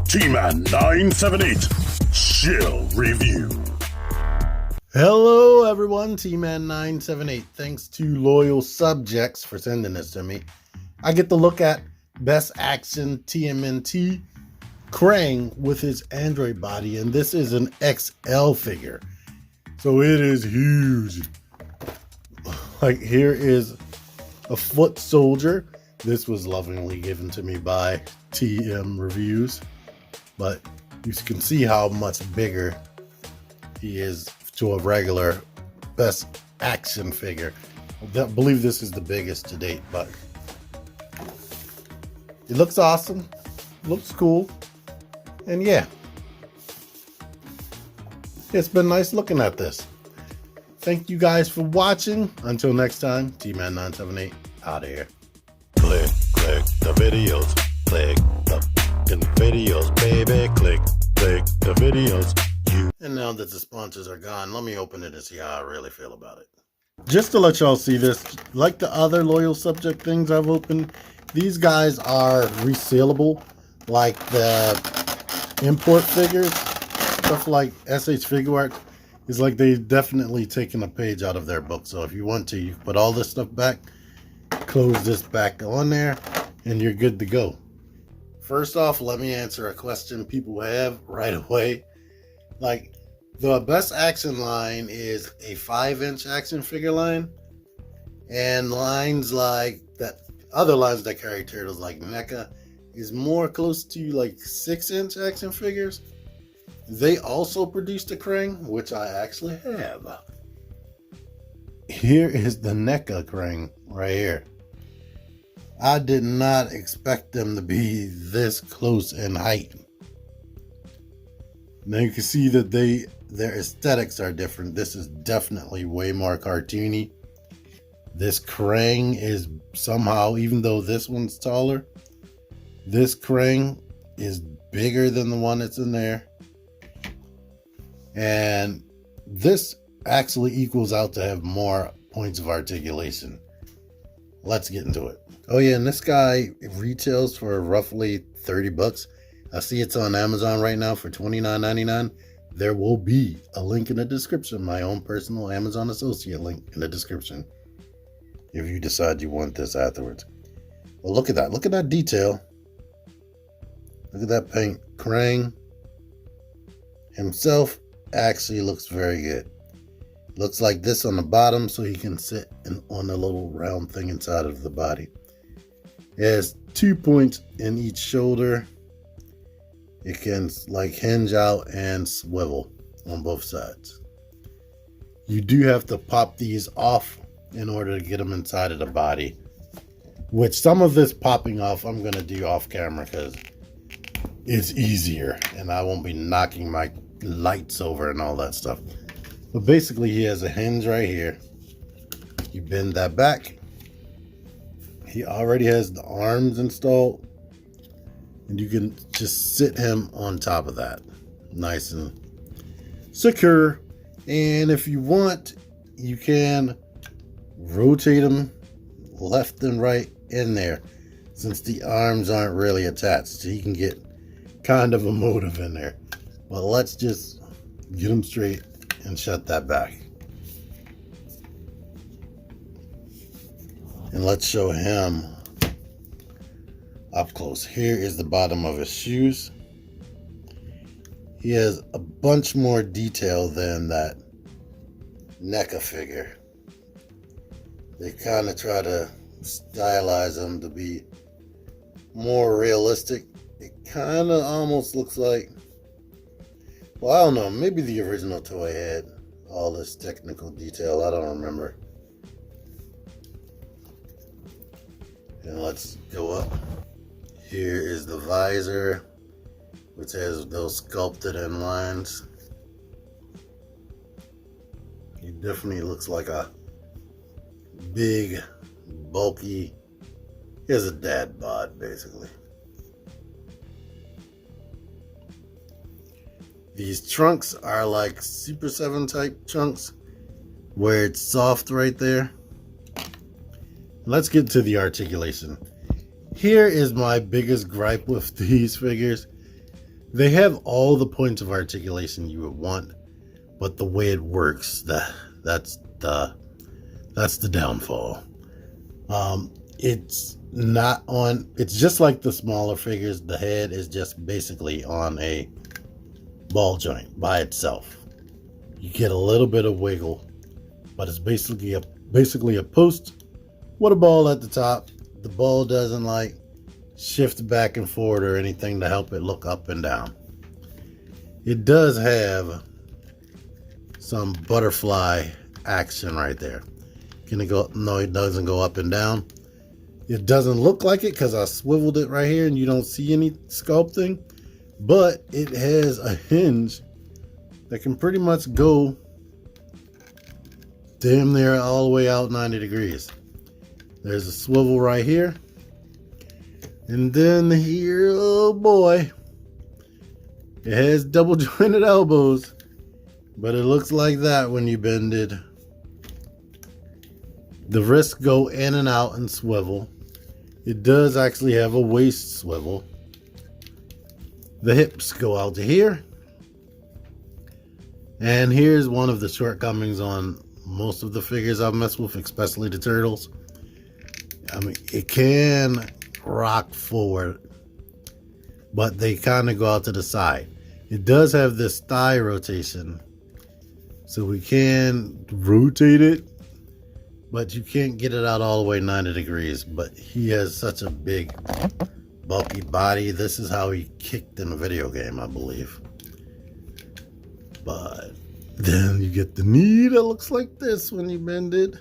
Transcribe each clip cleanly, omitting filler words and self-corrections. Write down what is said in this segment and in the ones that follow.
T-Man978 Shill Review. Hello everyone, T-Man978. Thanks to loyal subjects for sending this to me. I get to look at BST AXN TMNT Krang with his android body, and this is an XL figure. So it is huge. Like, here is a foot soldier. This was lovingly given to me by TM Reviews, but you can see how much bigger he is to a regular BST AXN figure. I believe this is the biggest to date, but it looks awesome, looks cool, and yeah, it's been nice looking at this. Thank you guys for watching. Until next time, T-Man978 out of here. Click the videos. Click the videos, baby. Click the videos. And now that the sponsors are gone, let me open it and see how I really feel about it. Just to let y'all see this, like the other loyal subject things I've opened, these guys are resaleable, like the import figures, stuff like SH Figure Art. It's like they've definitely taken a page out of their book. So if you want to, you can put all this stuff back, close this back on there, and you're good to go. First off, let me answer a question people have right away. Like, the BST AXN line is a 5-inch action figure line, and lines like that, other lines that carry turtles like NECA, is more close to like 6-inch action figures. They also produced a Krang, which I actually have. Here is the NECA Krang right here. I did not expect them to be this close in height. Now you can see that their aesthetics are different. This is definitely way more cartoony. This Krang is somehow, even though this one's taller, this Krang is bigger than the one that's in there. And this actually equals out to have more points of articulation. Let's get into it. Oh yeah, and this guy retails for roughly 30 bucks. I see it's on Amazon right now for $29.99. There will be a link in the description, my own personal Amazon associate link in the description, if you decide you want this afterwards. Well, look at that. Look at that detail. Look at that paint. Krang himself actually looks very good. Looks like this on the bottom, so he can sit on the little round thing inside of the body. It has 2 points in each shoulder. It can like hinge out and swivel on both sides. You do have to pop these off in order to get them inside of the body, which some of this popping off I'm going to do off camera because it's easier and I won't be knocking my lights over and all that stuff. But basically, he has a hinge right here. You bend that back. He already has the arms installed, and you can just sit him on top of that, nice and secure. And if you want, you can rotate him left and right in there, since the arms aren't really attached, so you can get kind of a motive in there. But let's just get him straight and shut that back. And let's show him up close. Here is the bottom of his shoes. He has a bunch more detail than that NECA figure. They kind of try to stylize him to be more realistic. It kind of almost looks like, well, I don't know, maybe the original toy had all this technical detail. I don't remember. And let's go up. Here is the visor, which has those sculpted in lines. He definitely looks like a big, bulky, he has a dad bod, basically. These trunks are like Super 7 type trunks, where it's soft right there. Let's get to the articulation. Here is my biggest gripe with these figures. They have all the points of articulation you would want, but the way it works, that's the downfall. It's not on. It's just like the smaller figures. The head is just basically on a ball joint by itself. You get a little bit of wiggle, but it's basically a post with a ball at the top. The ball doesn't like shift back and forward or anything to help it look up and down. It does have some butterfly action right there. Can it go? No, it doesn't go up and down. It doesn't look like it because I swiveled it right here and you don't see any sculpting, but it has a hinge that can pretty much go damn near all the way out 90 degrees. There's a swivel right here. And then here, oh boy, it has double jointed elbows, but it looks like that when you bend it. The wrists go in and out and swivel. It does actually have a waist swivel. The hips go out to here. And here's one of the shortcomings on most of the figures I've messed with, especially the turtles. I mean, it can rock forward, but they kind of go out to the side. It does have this thigh rotation, so we can rotate it, but you can't get it out all the way 90 degrees. But he has such a big, bulky body. This is how he kicked in a video game, I believe. But then you get the knee that looks like this when you bend it.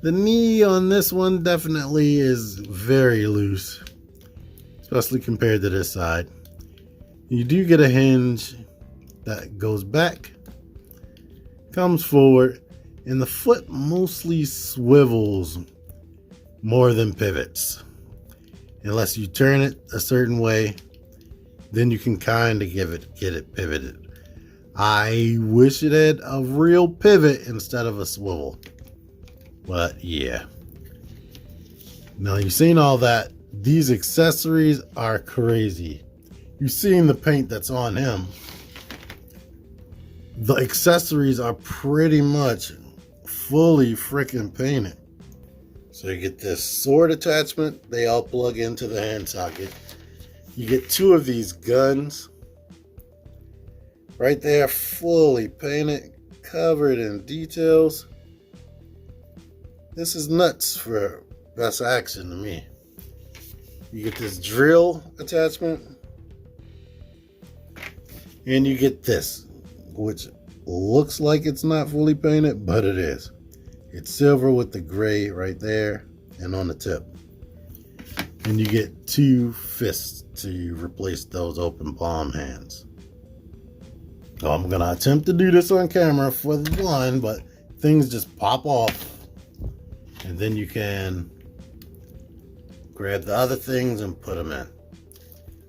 The knee on this one definitely is very loose, especially compared to this side. You do get a hinge that goes back, comes forward, and the foot mostly swivels more than pivots. Unless you turn it a certain way, then you can kind of get it pivoted. I wish it had a real pivot instead of a swivel. But yeah. Now you've seen all that. These accessories are crazy. You've seen the paint that's on him. The accessories are pretty much fully freaking painted. So you get this sword attachment. They all plug into the hand socket. You get two of these guns. Right there, fully painted, covered in details. This is nuts for BST AXN to me. You get this drill attachment. And you get this, which looks like it's not fully painted, but it is. It's silver with the gray right there and on the tip. And you get two fists to replace those open palm hands. So I'm going to attempt to do this on camera for one, but things just pop off. And then you can grab the other things and put them in.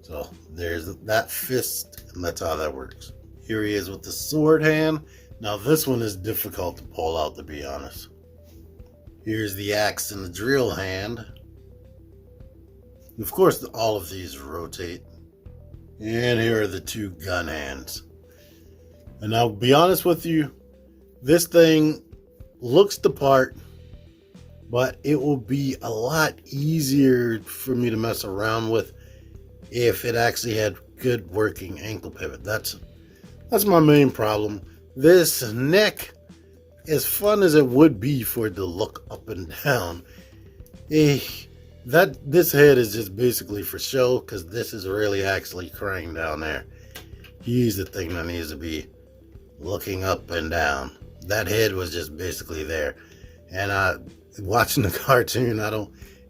So there's that fist, and that's how that works. Here he is with the sword hand. Now this one is difficult to pull out, to be honest. Here's the axe and the drill hand. Of course, all of these rotate. And here are the two gun hands. And I'll be honest with you, this thing looks the part, but it will be a lot easier for me to mess around with if it actually had good working ankle pivot. That's my main problem. This neck, as fun as it would be for it to look up and down, this head is just basically for show, because this is really actually Krang down there. He's the thing that needs to be looking up and down. That head was just basically there. And watching the cartoon,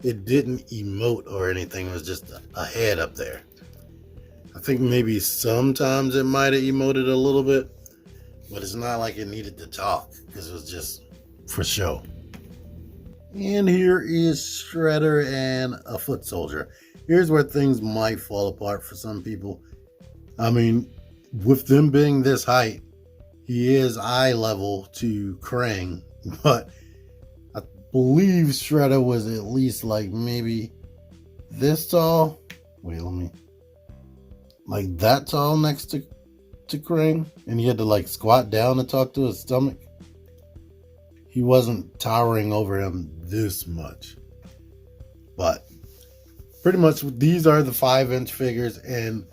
it didn't emote or anything. It was just a head up there. I think maybe sometimes it might have emoted a little bit, but it's not like it needed to talk, because it was just for show. And here is Shredder and a foot soldier. Here's where things might fall apart for some people. I mean, with them being this height, he is eye level to Krang, but I believe Shredder was at least like maybe this tall. Wait, like that tall next to Krang, and he had to like squat down and talk to his stomach. He wasn't towering over him this much. But pretty much these are the 5-inch figures, and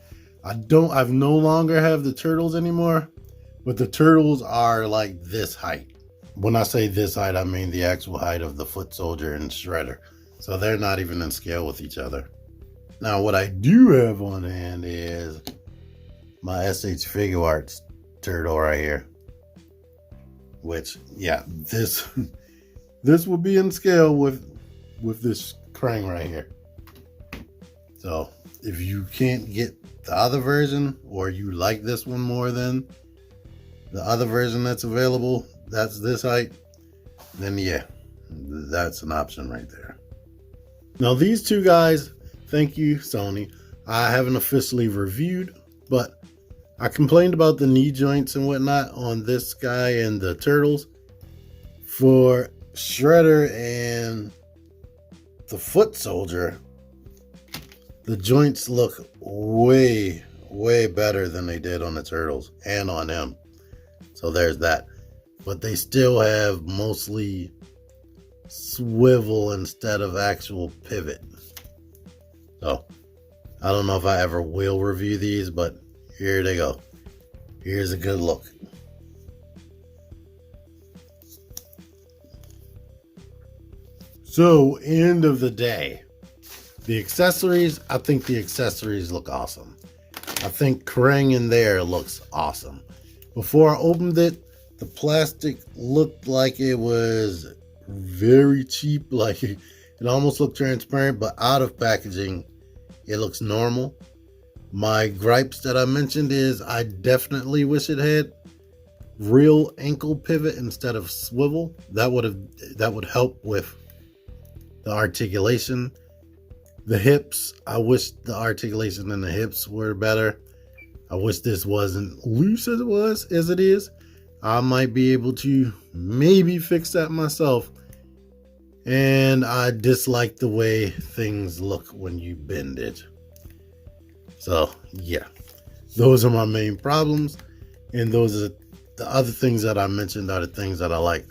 I've no longer have the turtles anymore, but the turtles are like this height. When I say this height, I mean the actual height of the Foot Soldier and Shredder. So they're not even in scale with each other. Now what I do have on hand is my SH Figure Arts turtle right here. Which, yeah, this will be in scale with this Krang right here. So if you can't get the other version, or you like this one more than the other version that's available, that's this height, then yeah, that's an option right there. Now these two guys, thank you Sony, I haven't officially reviewed, but I complained about the knee joints and whatnot on this guy and the turtles. For Shredder and the Foot Soldier, the joints look way better than they did on the turtles and on him. So there's that. But they still have mostly swivel instead of actual pivot. So I don't know if I ever will review these, but here they go. Here's a good look. So, end of the day, the accessories, I think the accessories look awesome. I think Krang in there looks awesome. Before I opened it, the plastic looked like it was very cheap, like it almost looked transparent, but out of packaging, it looks normal. My gripes that I mentioned is I definitely wish it had real ankle pivot instead of swivel. That would help with the articulation. The hips, I wish the articulation in the hips were better. I wish this wasn't loose as it is. I might be able to maybe fix that myself. And I dislike the way things look when you bend it. So yeah, those are my main problems. And those are the other things that I mentioned are the things that I like.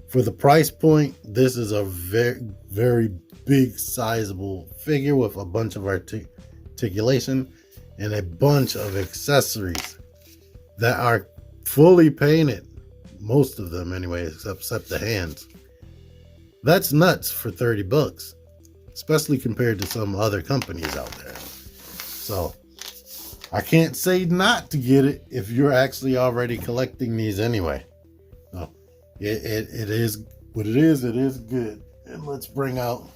For the price point, this is a very big, sizable figure with a bunch of articulation and a bunch of accessories that are fully painted. Most of them anyway, except the hands. That's nuts for $30, especially compared to some other companies out there. So I can't say not to get it if you're actually already collecting these anyway. So it is what it is. It is good. And let's bring out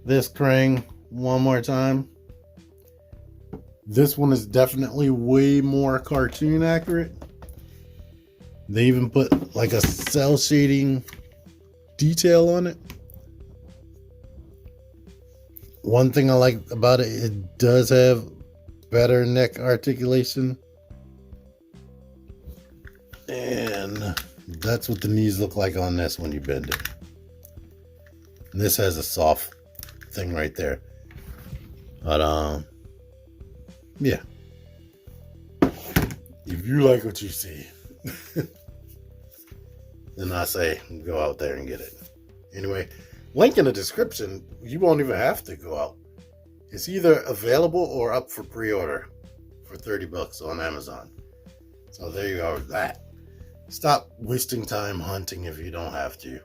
this Krang one more time. This one is definitely way more cartoon accurate. They even put like a cell shading detail on it. One thing I like about it, it does have better neck articulation. And that's what the knees look like on this when you bend it. And this has a soft thing right there. But yeah. If you like what you see, then I say go out there and get it. Anyway, link in the description. You won't even have to go out. It's either available or up for pre-order for $30 on Amazon. So there you go with that. Stop wasting time hunting if you don't have to.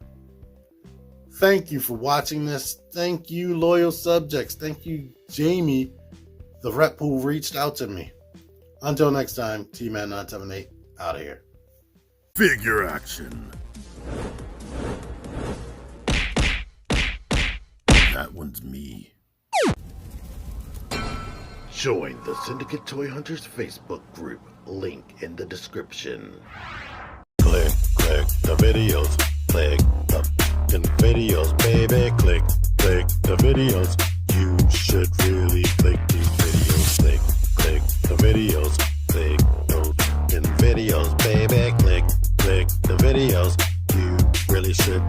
Thank you for watching this. Thank you, loyal subjects. Thank you, Jamie, the rep who reached out to me. Until next time, TMNT out of here. Figure action. That one's me. Join the Syndicate Toy Hunters Facebook group. Link in the description. Click the videos. Click the videos, baby. Click the videos. You should really click these videos. Click the videos. Click the videos, baby. Click the videos. You really should